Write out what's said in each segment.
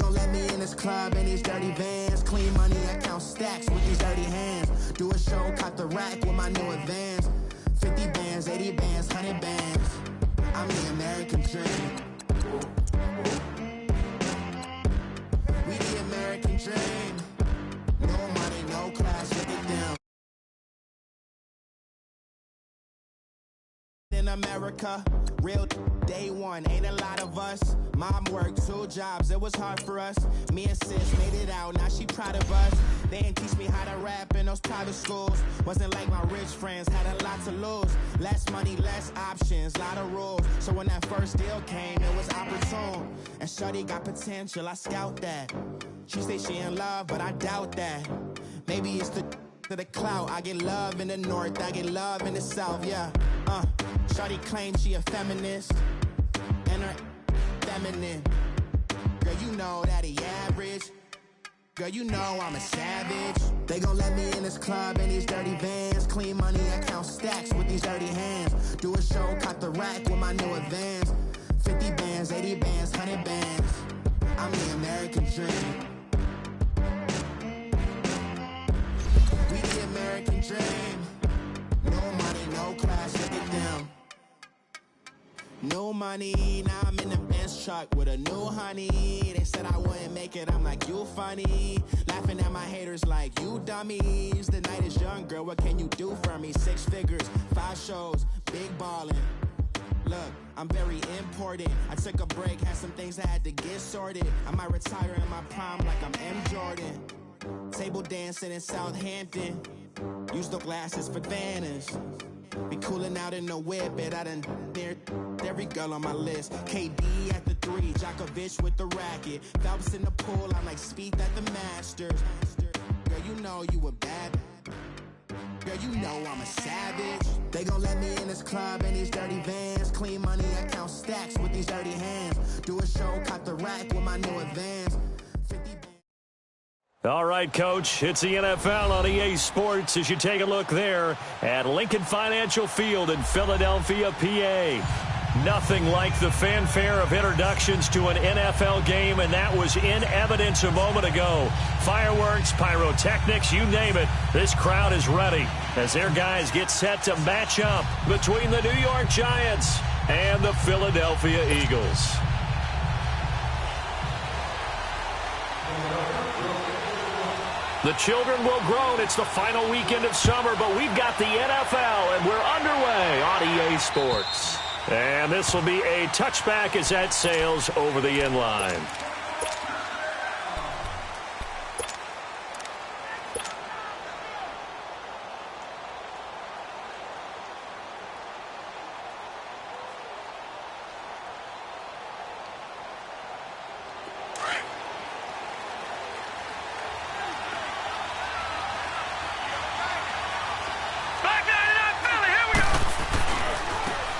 gon' let me in this club in these dirty vans. Clean money, I count stacks with these dirty hands. Do a show, caught the rack with my new advance. 50 bands, 80 bands, 100 bands. I'm the American dream. We the American dream. No money, no class, look at them. In America, real day one, ain't a lot of us. Mom worked 2 jobs, it was hard for us. Me and sis made it out, now she proud of us. They didn't teach me how to rap in those private schools. Wasn't like my rich friends, had a lot to lose. Less money, less options, lot of rules. So when that first deal came, it was opportune. And shorty got potential, I scout that. She say she in love, but I doubt that. Maybe it's the clout. I get love in the north, I get love in the south, yeah. Shorty claims she a feminist, and her feminine. Girl, you know that he average. Girl, you know I'm a savage. They gon' let me in this club in these dirty vans. Clean money, I count stacks with these dirty hands. Do a show, caught the rack with my new advance. 50 bands, 80 bands, 100 bands. I'm the American dream. We the American dream. No money, no class, look at them. No money, now I'm in the Benz truck with a new honey. They said I wouldn't make it, I'm like, you funny. Laughing at my haters like, you dummies. The night is young, girl, what can you do for me? 6 figures, 5 shows, big ballin'. Look, I'm very important. I took a break, had some things I had to get sorted. I might retire in my prime like I'm M. Jordan. Table dancing in Southampton. Use the glasses for Vannas. Be cooling out in the whip, but I done near every girl on my list. KD at the 3, Djokovic with the racket. Phelps in the pool, I'm like Speed at the Masters. Girl, you know you a bad. Girl, you know I'm a savage. They gon' let me in this club in these dirty vans. Clean money, I count stacks with these dirty hands. Do a show, caught the rack with my new advance. 50 bands. All right, Coach, it's the NFL on EA Sports as you take a look there at Lincoln Financial Field in Philadelphia, PA. Nothing like the fanfare of introductions to an NFL game, and that was in evidence a moment ago. Fireworks, pyrotechnics, you name it, this crowd is ready as their guys get set to match up between the New York Giants and the Philadelphia Eagles. The children will groan. It's the final weekend of summer, but we've got the NFL, and we're underway on EA Sports. And this will be a touchback as that sails over the end line.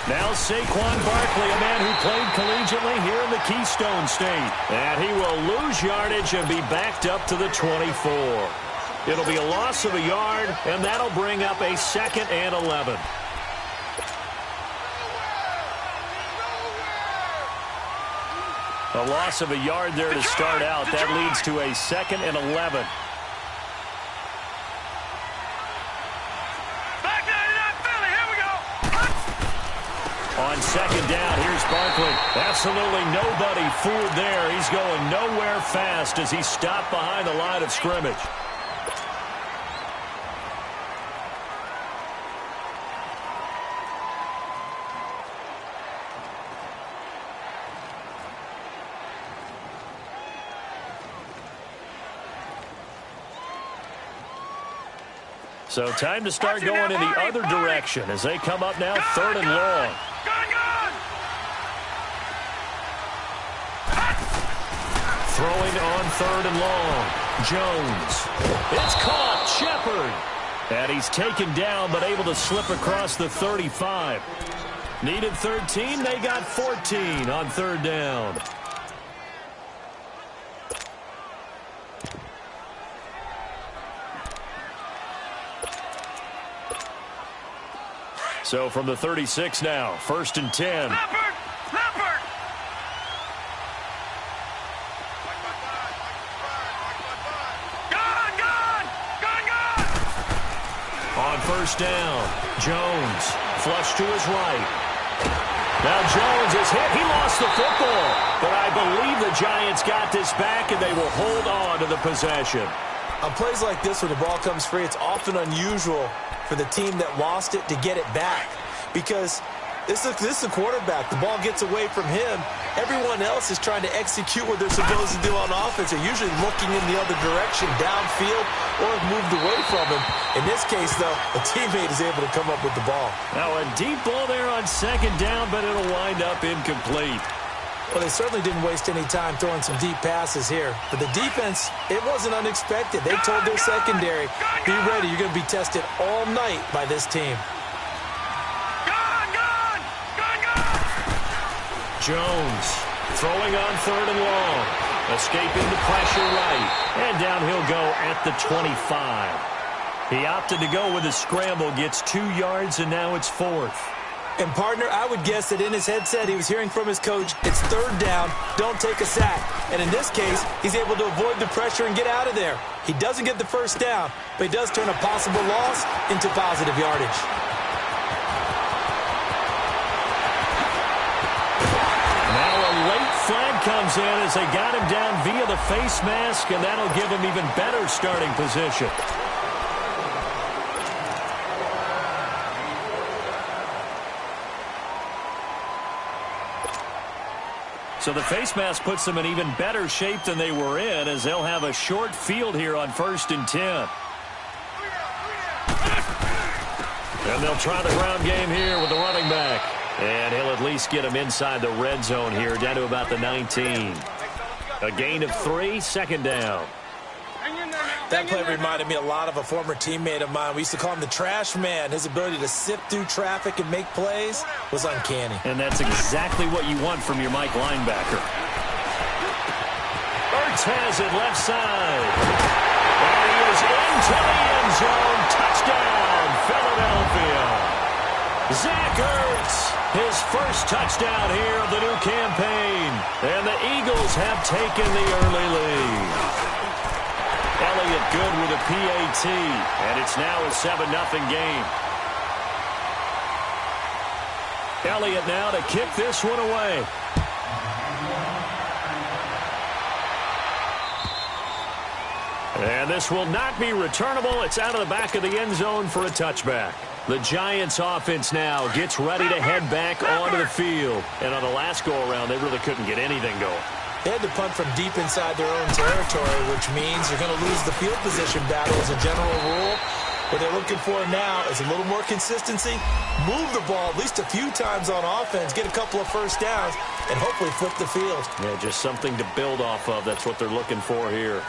Now Saquon Barkley, a man who played collegiately here in the Keystone State. And he will lose yardage and be backed up to the 24. It'll be a loss of a yard, and that'll bring up a 2nd and 11. A loss of a yard there to start out. That leads to a 2nd and 11. On 2nd down, here's Barkley. Absolutely nobody fooled there. He's going nowhere fast as he stopped behind the line of scrimmage. So time to start going in the other direction as they come up now 3rd and long. Throwing on 3rd and long. Jones. It's caught. Shepard. And he's taken down but able to slip across the 35. Needed 13. They got 14 on 3rd down. So from the 36 now, 1st and 10. first down. Jones, flush to his right. Now Jones is hit. He lost the football. But I believe the Giants got this back, and they will hold on to the possession. On plays like this, when the ball comes free, it's often unusual for the team that lost it to get it back. Because this is the quarterback. The ball gets away from him. Everyone else is trying to execute what they're supposed to do on offense. They're usually looking in the other direction, downfield, or have moved away from him. In this case, though, a teammate is able to come up with the ball. Now a deep ball there on second down, but it'll wind up incomplete. Well, they certainly didn't waste any time throwing some deep passes here. But the defense, it wasn't unexpected. They told their secondary, be ready. You're going to be tested all night by this team. Jones throwing on third and long. Escaping the pressure right. And down he'll go at the 25. He opted to go with a scramble, gets 2 yards, and now it's fourth. And, partner, I would guess that in his headset he was hearing from his coach, it's third down, don't take a sack. And in this case, he's able to avoid the pressure and get out of there. He doesn't get the first down, but he does turn a possible loss into positive yardage. Now a late flag comes in as they got him down via the face mask, and that'll give him even better starting position. So the face mask puts them in even better shape than they were in, as they'll have a short field here on 1st and 10. And they'll try the ground game here with the running back. And he'll at least get him inside the red zone here, down to about the 19. A gain of 3, second down. That play reminded me a lot of a former teammate of mine. We used to call him the trash man. His ability to sift through traffic and make plays was uncanny. And that's exactly what you want from your Mike linebacker. Ertz has it left side. And he is into the end zone. Touchdown, Philadelphia. Zach Ertz, his first touchdown here of the new campaign. And the Eagles have taken the early lead. Elliott good with a PAT, and it's now a 7-0 game. Elliott now to kick this one away. And this will not be returnable. It's out of the back of the end zone for a touchback. The Giants offense now gets ready to head back onto the field. And on the last go-around, they really couldn't get anything going. They had to punt from deep inside their own territory, which means you're going to lose the field position battle as a general rule. What they're looking for now is a little more consistency, move the ball at least a few times on offense, get a couple of first downs, and hopefully flip the field. Yeah, just something to build off of. That's what they're looking for here.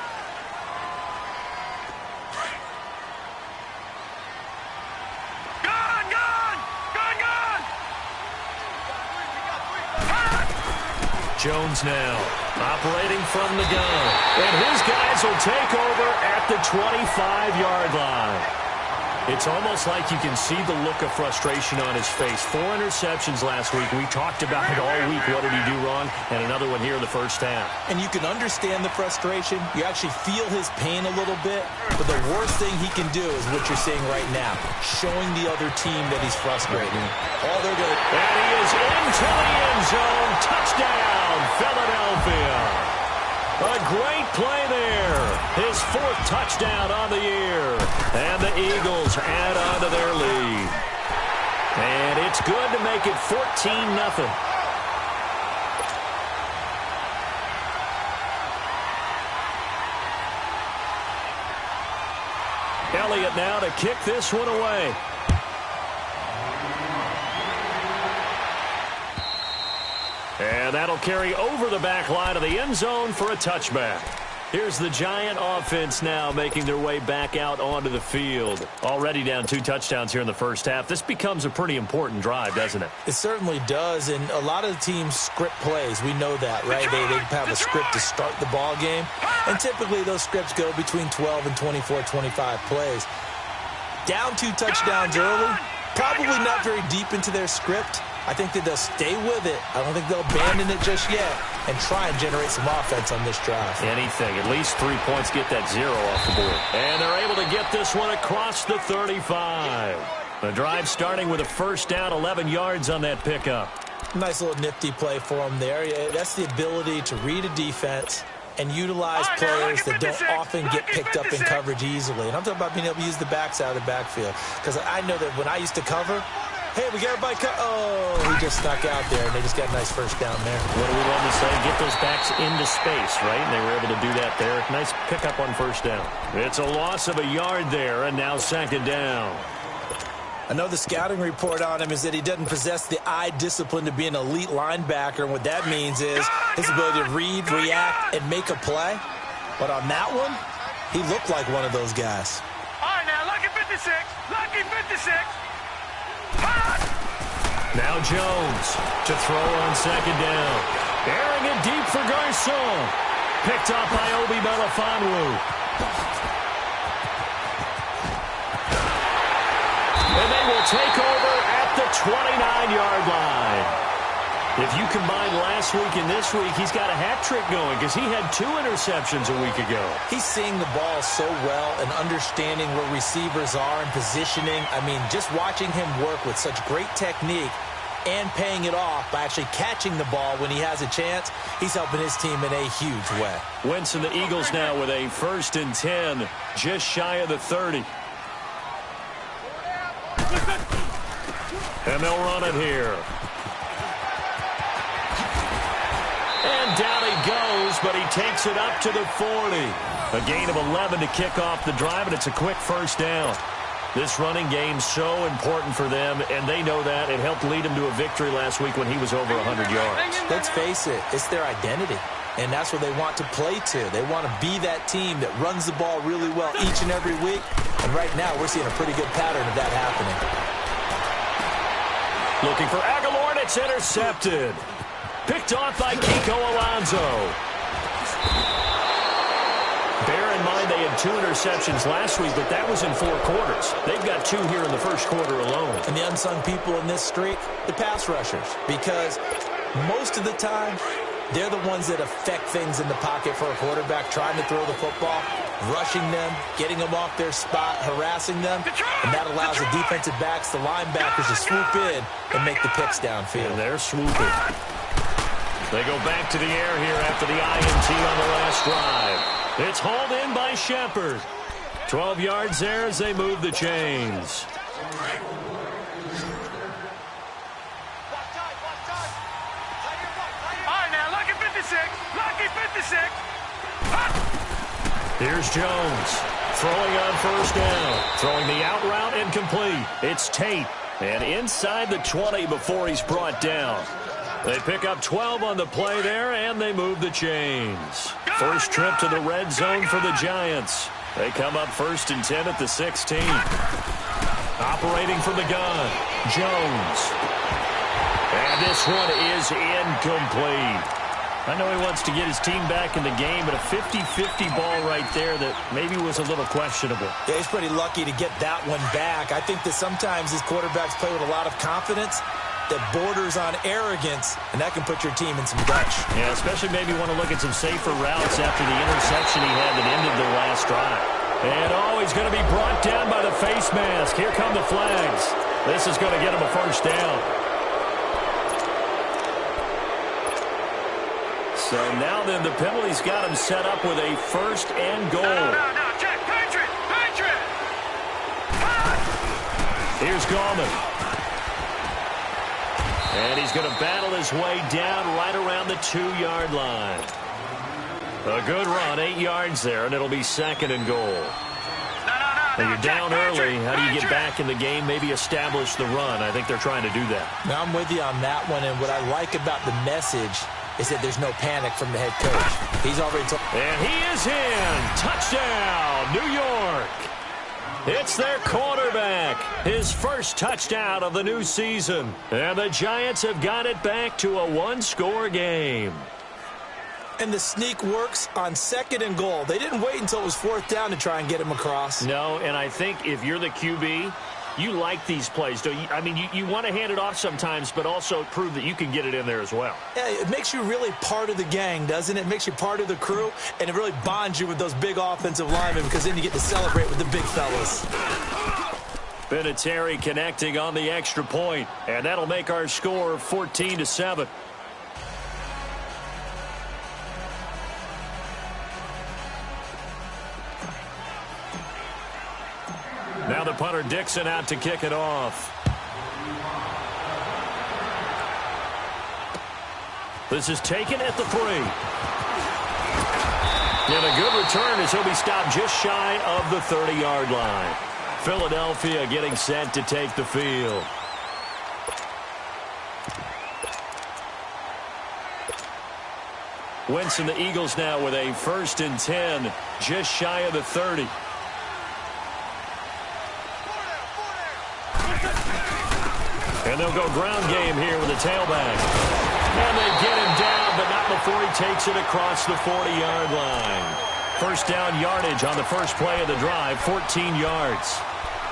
Jones now operating from the gun. And his guys will take over at the 25-yard line. It's almost like you can see the look of frustration on his face. 4 interceptions last week. We talked about it all week. What did he do wrong? And another one here in the first half. And you can understand the frustration. You actually feel his pain a little bit. But the worst thing he can do is what you're seeing right now, showing the other team that he's frustrated. All they're going to... And he is into the end zone. Touchdown, Philadelphia. A great play there. His 4th touchdown on the year. And the Eagles add on to their lead. And it's good to make it 14-0. Elliott now to kick this one away. And that'll carry over the back line of the end zone for a touchback. Here's the Giant offense now making their way back out onto the field. Already down 2 touchdowns here in the first half. This becomes a pretty important drive, doesn't it? It certainly does, and a lot of teams script plays. We know that, right? They have a script to start the ball game, and typically those scripts go between 12 and 24, 25 plays. Down 2 touchdowns early, probably not very deep into their script. I think that they'll stay with it. I don't think they'll abandon it just yet. and try and generate some offense on this drive. Anything. At least 3 points, get that 0 off the board. And they're able to get this one across the 35. The drive starting with a first down, 11 yards on that pickup. Nice little nifty play for him there. That's the ability to read a defense and utilize players that don't often get picked up in coverage easily. And I'm talking about being able to use the backs out of the backfield. Because I know that when I used to cover, hey, we got everybody oh, he just snuck out there, and they just got a nice first down there. What do we want to say? Get those backs into space, right? And they were able to do that there. Nice pickup on first down. It's a loss of a yard there, and now second down. I know the scouting report on him is that he doesn't possess the eye discipline to be an elite linebacker, and what that means is his ability to read, react, and make a play. But on that one, he looked like one of those guys. All right, now, lucky 56, lucky 56. Now Jones to throw on second down. Airing it deep for Garçon. Picked up by Obi Melifonwu. And they will take over at the 29-yard line. If you combine last week and this week, he's got a hat trick going because he had 2 interceptions a week ago. He's seeing the ball so well and understanding where receivers are and positioning. I mean, just watching him work with such great technique and paying it off by actually catching the ball when he has a chance, he's helping his team in a huge way. Wentz and the Eagles now with a 1st and 10, just shy of the 30. And they'll run it here. And down he goes, but he takes it up to the 40. A gain of 11 to kick off the drive, and it's a quick first down. This running game's so important for them, and they know that. It helped lead him to a victory last week when he was over 100 yards. Let's face it, it's their identity, and that's what they want to play to. They want to be that team that runs the ball really well each and every week, and right now we're seeing a pretty good pattern of that happening. Looking for Aguilar, and it's intercepted. Picked off by Kiko Alonso. Bear in mind they had 2 interceptions last week, but that was in 4 quarters. They've got 2 here in the first quarter alone. And the unsung people in this streak, the pass rushers, because most of the time, they're the ones that affect things in the pocket for a quarterback, trying to throw the football, rushing them, getting them off their spot, harassing them, and that allows the defensive backs, the linebackers, to swoop in and make the picks downfield. And they're swooping. They go back to the air here after the INT on the last drive. It's hauled in by Shepard. 12 yards there as they move the chains. Lucky 56. Here's Jones throwing on first down. Throwing the out route incomplete. It's Tate. And inside the 20 before he's brought down. They pick up 12 on the play there, and they move the chains. First trip to the red zone for the Giants. They come up 1st and 10 at the 16. Operating from the gun, Jones. And this one is incomplete. I know he wants to get his team back in the game, but a 50-50 ball right there that maybe was a little questionable. Yeah, he's pretty lucky to get that one back. I think that sometimes these quarterbacks play with a lot of confidence that borders on arrogance, and that can put your team in some dutch. Yeah, especially maybe want to look at some safer routes after the interception he had that ended the last drive. And he's going to be brought down by the face mask. Here come the flags. This is going to get him a first down. So now then, the penalty's got him set up with a 1st and goal. No, check, Patriot. Here's Gallman. And he's going to battle his way down right around the 2-yard line. A good run, 8 yards there, and it'll be 2nd and goal. Now you're down early. How do you get back in the game? Maybe establish the run. I think they're trying to do that. Now I'm with you on that one, and what I like about the message is that there's no panic from the head coach. He's already told. And he is in. Touchdown, New York. It's their quarterback. His first touchdown of the new season. And the Giants have got it back to a 1-score game. And the sneak works on 2nd and goal. They didn't wait until it was 4th down to try and get him across. No, and I think if you're the QB, You like these plays, don't you? I mean, you want to hand it off sometimes, but also prove that you can get it in there as well. Yeah, it makes you really part of the gang, doesn't it? It makes you part of the crew, and it really bonds you with those big offensive linemen because then you get to celebrate with the big fellas. Vinatieri connecting on the extra point, and that'll make our score 14-7. Now the punter Dixon out to kick it off. This is taken at the 3. And a good return as he'll be stopped just shy of the 30-yard line. Philadelphia getting set to take the field. Wentz and the Eagles now with a 1st and 10, just shy of the 30. And they'll go ground game here with the tailback. And they get him down, but not before he takes it across the 40-yard line. First down yardage on the first play of the drive, 14 yards.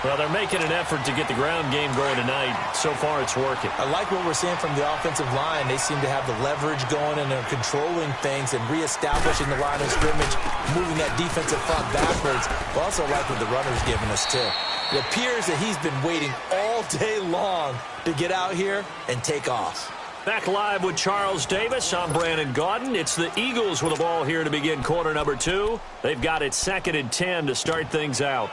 Well, they're making an effort to get the ground game going tonight. So far, it's working. I like what we're seeing from the offensive line. They seem to have the leverage going, and they're controlling things and reestablishing the line of scrimmage, moving that defensive front backwards. But also like what the runner's giving us, too. It appears that he's been waiting all day long to get out here and take off. Back live with Charles Davis. I'm Brandon Gaudin. It's the Eagles with the ball here to begin quarter number 2. They've got it 2nd and 10 to start things out.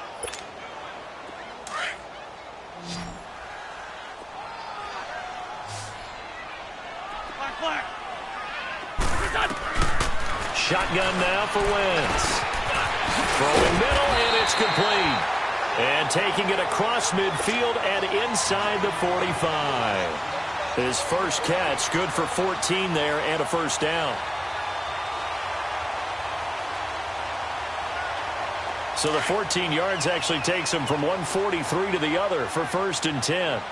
Shotgun now for Wentz. Throwing middle, and it's complete. And taking it across midfield and inside the 45. His first catch, good for 14 there and a first down. So the 14 yards actually takes him from 143 to the other for 1st and 10.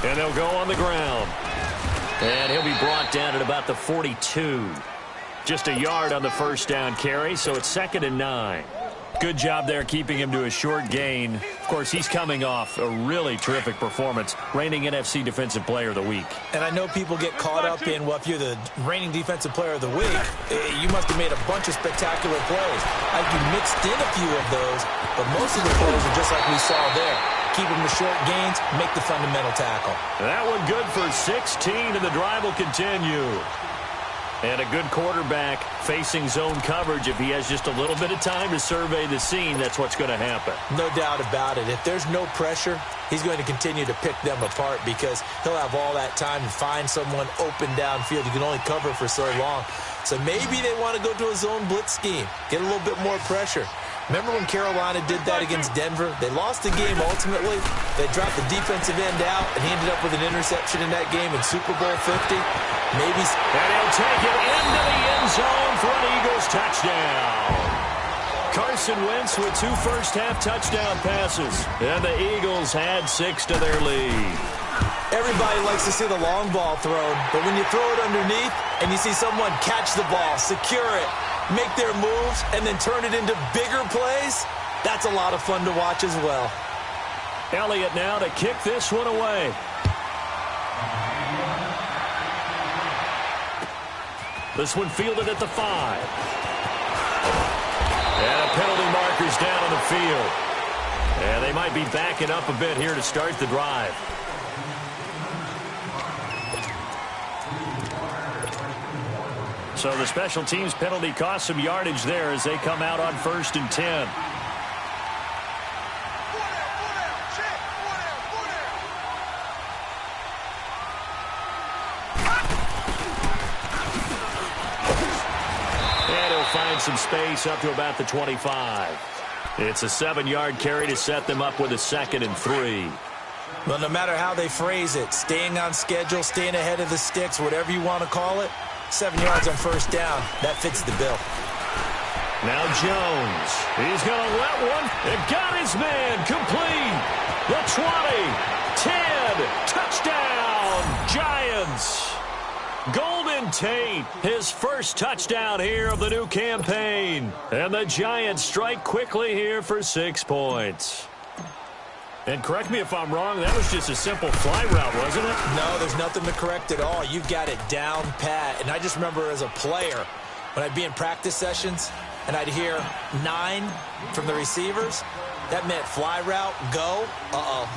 And they'll go on the ground. And he'll be brought down at about the 42. Just a yard on the first down carry, so it's 2nd and 9. Good job there keeping him to a short gain. Of course, he's coming off a really terrific performance, reigning NFC Defensive Player of the Week. And I know people get caught up in, well, if you're the reigning Defensive Player of the Week, you must have made a bunch of spectacular plays. You mixed in a few of those, but most of the plays are just like we saw there. Keep them to short gains, make the fundamental tackle. That one good for 16, and the drive will continue. And a good quarterback facing zone coverage. If he has just a little bit of time to survey the scene, that's what's going to happen. No doubt about it. If there's no pressure, he's going to continue to pick them apart because he'll have all that time to find someone open downfield. You can only cover for so long. So maybe they want to go to a zone blitz scheme, get a little bit more pressure. Remember when Carolina did that against Denver? They lost the game ultimately. They dropped the defensive end out, and he ended up with an interception in that game in Super Bowl 50. Maybe. And he'll take it into the end zone for an Eagles touchdown. Carson Wentz with 2 first-half touchdown passes. And the Eagles add 6 to their lead. Everybody likes to see the long ball thrown, but when you throw it underneath and you see someone catch the ball, secure it, make their moves, and then turn it into bigger plays, that's a lot of fun to watch as well. Elliott now to kick this one away. This one fielded at the 5. And a penalty marker's down on the field. And they might be backing up a bit here to start the drive. So the special teams penalty cost some yardage there as they come out on 1st and 10. And he'll find some space up to about the 25. It's a 7-yard carry to set them up with a 2nd and 3. Well, no matter how they phrase it, staying on schedule, staying ahead of the sticks, whatever you want to call it, 7 yards on first down. That fits the bill. Now Jones. He's going to let one. It got his man. Complete. The 20. 10. Touchdown. Giants. Golden Tate, his first touchdown here of the new campaign. And the Giants strike quickly here for 6 points. And correct me if I'm wrong, that was just a simple fly route, wasn't it? No, there's nothing to correct at all. You've got it down pat. And I just remember as a player, when I'd be in practice sessions and I'd hear 9 from the receivers, that meant fly route, go,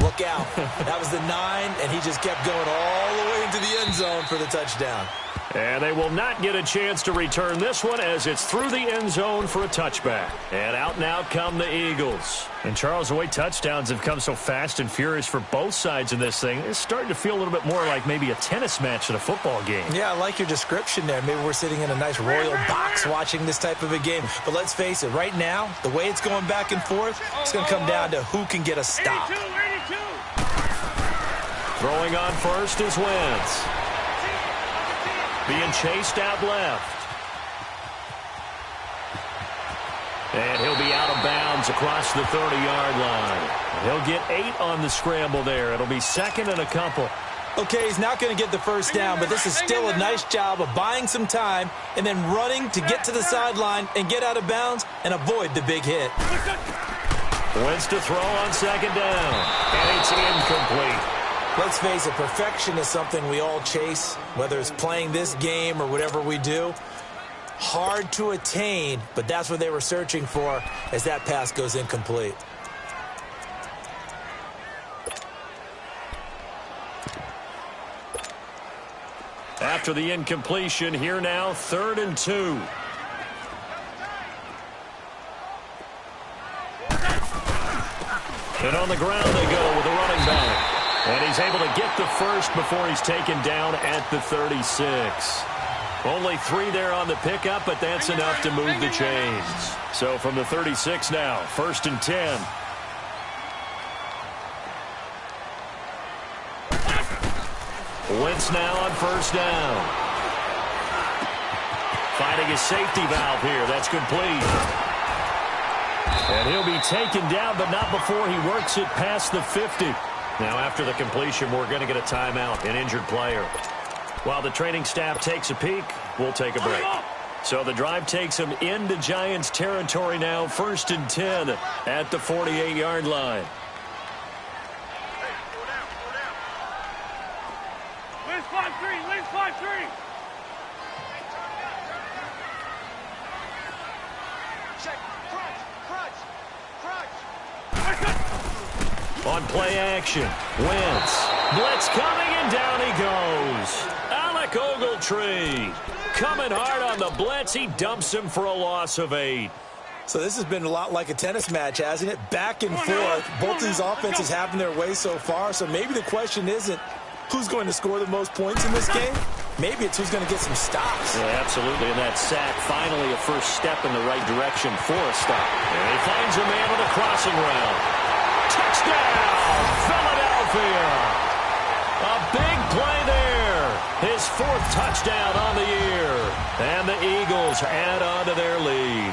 look out. That was the 9, and he just kept going all the way into the end zone for the touchdown. And they will not get a chance to return this one as it's through the end zone for a touchback. And out now come the Eagles. And Charles, the way touchdowns have come so fast and furious for both sides in this thing, it's starting to feel a little bit more like maybe a tennis match than a football game. Yeah, I like your description there. Maybe we're sitting in a nice royal box watching this type of a game. But let's face it, right now, the way it's going back and forth, it's going to come down to who can get a stop. 82. Throwing on first is Wentz. Being chased out left. And he'll be out of bounds across the 30-yard line. He'll get 8 on the scramble there. It'll be 2nd and a couple. Okay, he's not going to get the first down, but this is still a nice job of buying some time and then running to get to the sideline and get out of bounds and avoid the big hit. Wentz to throw on 2nd down. And it's incomplete. Let's face it, perfection is something we all chase, whether it's playing this game or whatever we do. Hard to attain, but that's what they were searching for as that pass goes incomplete. After the incompletion, here now, 3rd and 2. And on the ground they go with a running back. And he's able to get the first before he's taken down at the 36. Only 3 there on the pickup, but that's enough to move the chains. So from the 36 now, 1st and 10. Wentz now on 1st down. Finding his safety valve here. That's complete. And he'll be taken down, but not before he works it past the 50. Now, after the completion, we're going to get a timeout, an injured player. While the training staff takes a peek, we'll take a break. So the drive takes him into Giants territory now, 1st and 10 at the 48-yard line. Wins 5-3, wins 5-3. Check, crunch. On play action, Wentz. Blitz coming, and down he goes. Alec Ogletree coming hard on the blitz. He dumps him for a loss of 8. So this has been a lot like a tennis match, hasn't it? Back and forth. Both these offenses having their way so far. So maybe the question isn't who's going to score the most points in this game. Maybe it's who's going to get some stops. Yeah, absolutely. And that sack, finally a first step in the right direction for a stop. And he finds a man with a crossing route. Touchdown, Philadelphia. A big play there. His 4th touchdown on the year. And the Eagles add on to their lead.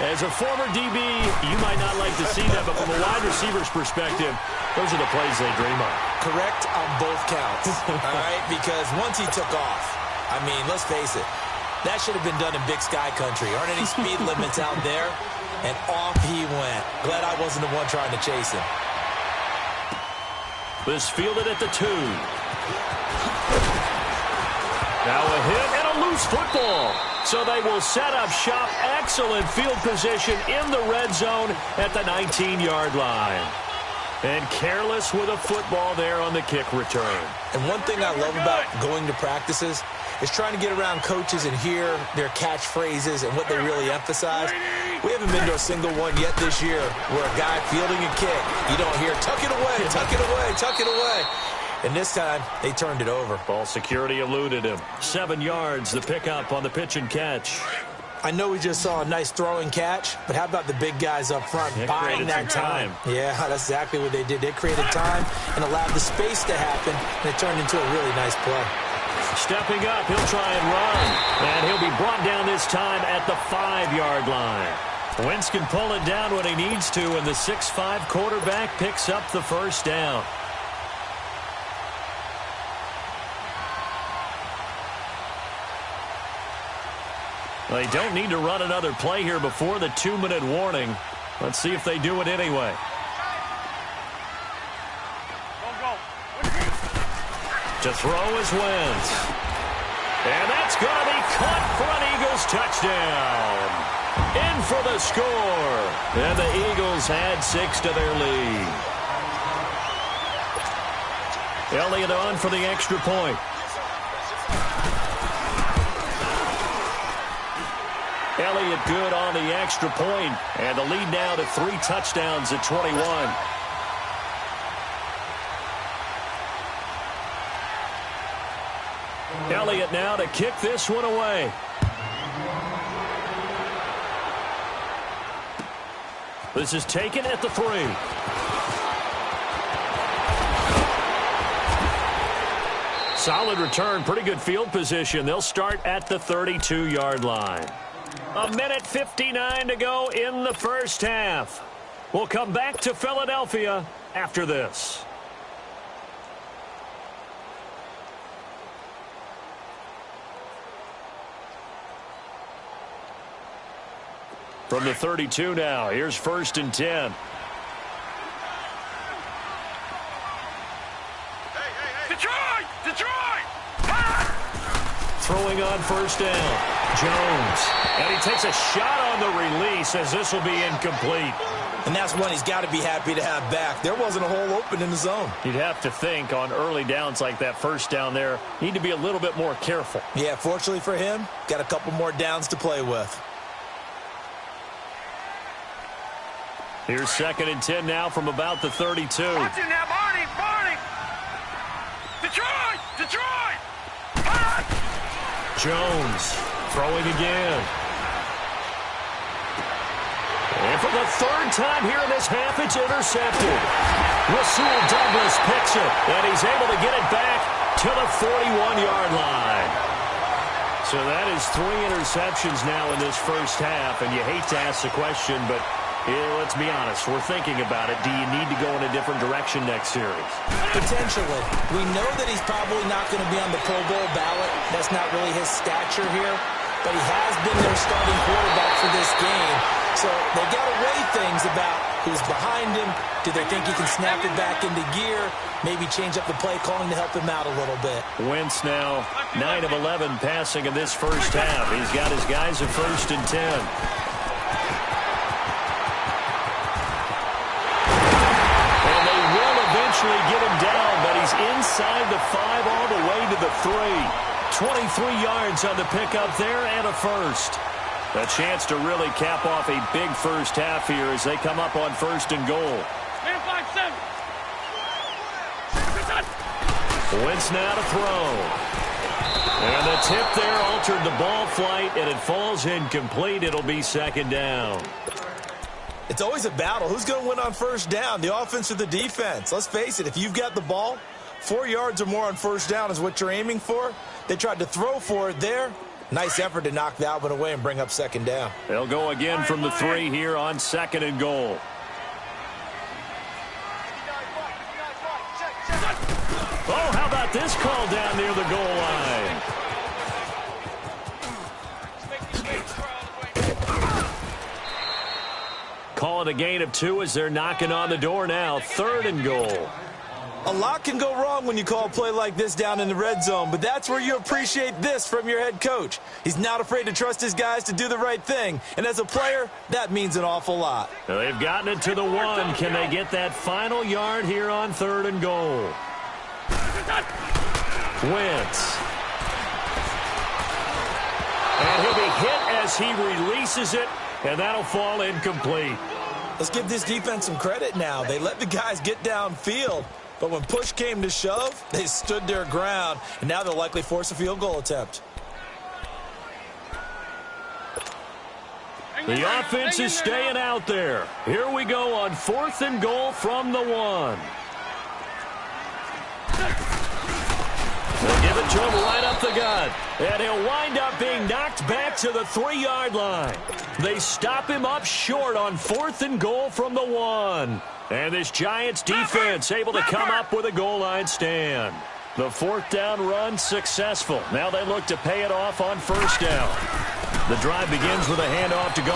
As a former DB, you might not like to see that, but from a wide receiver's perspective, those are the plays they dream of. Correct on both counts, all right? Because once he took off, I mean, let's face it, that should have been done in Big Sky Country. Aren't any speed limits out there? And off he went. Glad I wasn't the one trying to chase him. This fielded at the 2. Now a hit and a loose football. So they will set up shop. Excellent field position in the red zone at the 19-yard line. And careless with a football there on the kick return. And one thing I love about going to practices is trying to get around coaches and hear their catchphrases and what they really emphasize. We haven't been to a single one yet this year where a guy fielding a kick, you don't hear, tuck it away, tuck it away, tuck it away. And this time, they turned it over. Ball security eluded him. 7 yards, the pickup on the pitch and catch. I know we just saw a nice throwing catch, but how about the big guys up front buying that time? Yeah, that's exactly what they did. They created time and allowed the space to happen, and it turned into a really nice play. Stepping up, he'll try and run. And he'll be brought down this time at the 5-yard line. Wentz can pull it down when he needs to, and the 6'5" quarterback picks up the first down. They don't need to run another play here before the 2-minute warning. Let's see if they do it anyway. To throw is Wentz. And that's going to be caught for an Eagles touchdown. In for the score. And the Eagles add 6 to their lead. Elliott on for the extra point. Elliott good on the extra point. And the lead now to 3 touchdowns at 21. Elliott now to kick this one away. This is taken at the 3. Solid return, pretty good field position. They'll start at the 32-yard line. 1:59 to go in the first half. We'll come back to Philadelphia after this. From the 32 now, here's 1st and 10. Detroit! Detroit! Throwing on 1st down. Jones. And he takes a shot on the release as this will be incomplete. And that's one he's got to be happy to have back. There wasn't a hole open in the zone. You'd have to think on early downs like that 1st down there, need to be a little bit more careful. Yeah, fortunately for him, got a couple more downs to play with. Here's 2nd and 10 now from about the 32. Watch it now, Barney! Barney! Detroit! Detroit! Jones throwing again. And for the 3rd time here in this half, it's intercepted. Rasul Douglas picks it, and he's able to get it back to the 41-yard line. So that is 3 interceptions now in this first half, and you hate to ask the question, but let's be honest, we're thinking about it. Do you need to go in a different direction next series? Potentially. We know that he's probably not going to be on the Pro Bowl ballot. That's not really his stature here. But he has been their starting quarterback for this game. So they got to weigh things about who's behind him. Do they think he can snap it back into gear? Maybe change up the play calling to help him out a little bit. Wentz now 9 of 11 passing in this first half. He's got his guys at 1st and 10. Get him down, but he's inside the 5 all the way to the 3. 23 yards on the pickup there and a first. A chance to really cap off a big first half here as they come up on 1st and goal. Wentz now to throw. And the tip there altered the ball flight, and it falls incomplete. It'll be 2nd down. It's always a battle. Who's going to win on 1st down, the offense or the defense? Let's face it, if you've got the ball, 4 yards or more on 1st down is what you're aiming for. They tried to throw for it there. Nice effort to knock that one away and bring up 2nd down. They'll go again from the 3 here on 2nd and goal. Oh, how about this call down near the goal line? Call it a gain of 2 as they're knocking on the door now. 3rd and goal. A lot can go wrong when you call a play like this down in the red zone, but that's where you appreciate this from your head coach. He's not afraid to trust his guys to do the right thing, and as a player, that means an awful lot. Now they've gotten it to the 1. Can they get that final yard here on 3rd and goal? Wentz. And he'll be hit as he releases it, and that'll fall incomplete. Let's give this defense some credit now. They let the guys get downfield, but when push came to shove, they stood their ground, and now they'll likely force a field goal attempt. The offense is staying out there. Here we go on 4th and goal from the 1. They'll give it to him right up the gut. And he'll wind up being knocked back to the 3-yard line. They stop him up short on 4th and goal from the 1. And this Giants defense able to come up with a goal line stand. The 4th down run successful. Now they look to pay it off on 1st down. The drive begins with a handoff to go.